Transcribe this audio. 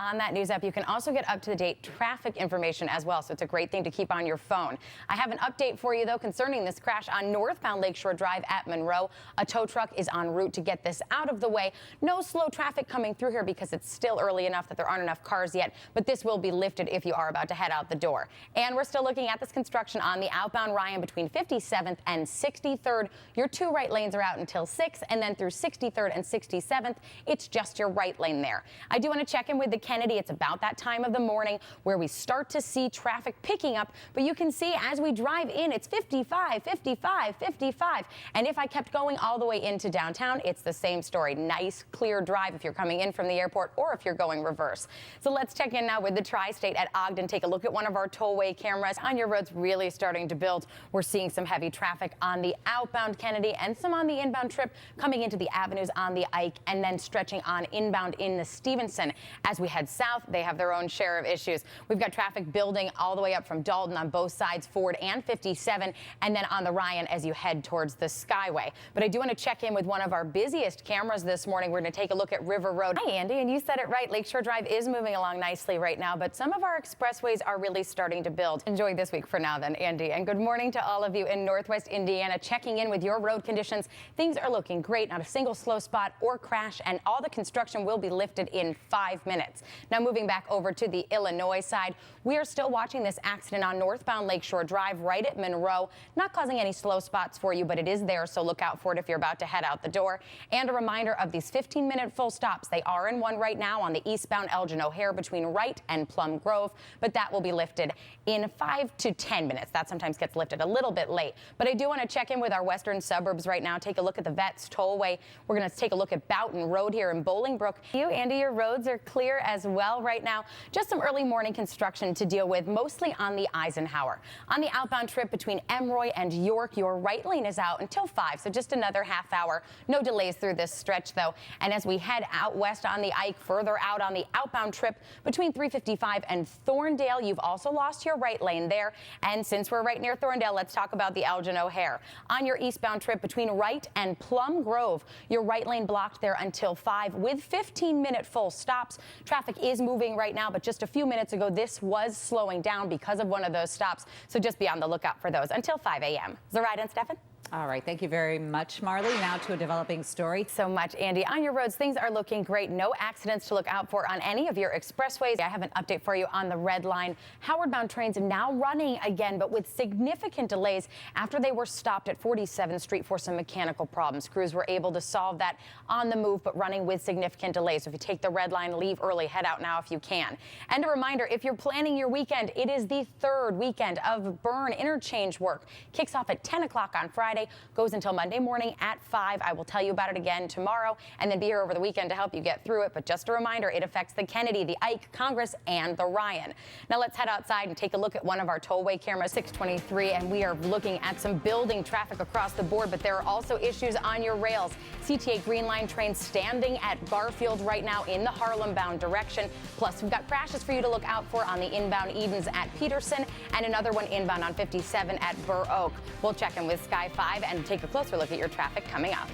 on that news app, you can also get up-to-date traffic information as well, so it's a great thing to keep on your phone. I have an update for you, though, concerning this crash on northbound Lakeshore Drive at Monroe. A tow truck is en route to get this out of the way. No slow traffic coming through here because it's still early enough that there aren't enough cars yet, but this will be lifted if you are about to head out the door. And we're still looking at this construction on the outbound Ryan between 57th and 63rd. Your two right lanes are out until 6, and then through 63rd and 67th, it's just your right lane there. I do want to check in with the Kennedy. It's about that time of the morning where we start to see traffic picking up, but you can see as we drive in, it's 55, 55, 55. And if I kept going all the way into downtown, it's the same story. Nice, clear drive if you're coming in from the airport or if you're going reverse. So let's check in now with the Tri-State at Ogden. Take a look at one of our tollway cameras. On your roads, really starting to build. We're seeing some heavy traffic on the outbound Kennedy and some on the inbound trip coming into the avenues on the Ike and then stretching on inbound in the Stevenson. As we head south, they have their own share of issues. We've got traffic building all the way up from Dalton on both sides, Ford and 57, and then on the Ryan as you head towards the Skyway. But I do want to check in with one of our busiest cameras this morning. We're going to take a look at River Road. Hi, Andy, and you said it right. Lakeshore Drive is moving along nicely right now, but some of our expressways are really starting to build. Enjoy this week for now then, Andy, and good morning to all of you in Northwest Indiana. Checking in with your road conditions. Things are looking great. Not a single slow spot or crash, and all the construction will be lifted in 5 minutes. Now moving back over to the Illinois side, we are still watching this accident on northbound Lakeshore Drive right at Monroe. Not causing any slow spots for you, but it is there, so look out for it if you're about to head out the door. And a reminder of these 15-minute full stops. They are in one right now on the eastbound Elgin O'Hare between Wright and Plum Grove, but that will be lifted in 5 to 10 minutes. That sometimes gets lifted a little bit late. But I do want to check in with our western suburbs right now. Take a look at the Vets Tollway. We're going to take a look at Boughton Road here in Bolingbrook. You, Andy, your roads are clear as well right now. Just some early morning construction to deal with, mostly on the Eisenhower. On the outbound trip between Emroy and York, your right lane is out until 5, so just another half hour. No delays through this stretch, though. And as we head out west on the Ike, further out on the outbound trip between 355 and Thorndale, you've also lost your right lane there. And since we're right near Thorndale, let's talk about the Elgin O'Hare. On your eastbound trip between Wright and Plum Grove, your right lane blocked there until 5 with 15-minute full stops. Traffic is moving right now, but just a few minutes ago, this was slowing down because of one of those stops. So just be on the lookout for those until 5 a.m. Zoraida and Stefan. All right. Thank you very much, Marley. Now to a developing story. So much, Andy. On your roads, things are looking great. No accidents to look out for on any of your expressways. I have an update for you on the Red Line. Howard-bound trains are now running again, but with significant delays after they were stopped at 47th Street for some mechanical problems. Crews were able to solve that on the move, but running with significant delays. So if you take the Red Line, leave early, head out now if you can. And a reminder, if you're planning your weekend, it is the third weekend of Burn interchange work. Kicks off at 10 o'clock on Friday. Goes until Monday morning at 5. I will tell you about it again tomorrow and then be here over the weekend to help you get through it. But just a reminder, it affects the Kennedy, the Ike, Congress, and the Ryan. Now let's head outside and take a look at one of our tollway cameras, 623, and we are looking at some building traffic across the board, but there are also issues on your rails. CTA Green Line trains standing at Garfield right now in the Harlem-bound direction. Plus, we've got crashes for you to look out for on the inbound Edens at Peterson and another one inbound on 57 at Burr Oak. We'll check in with Sky 5 and take a closer look at your traffic coming up.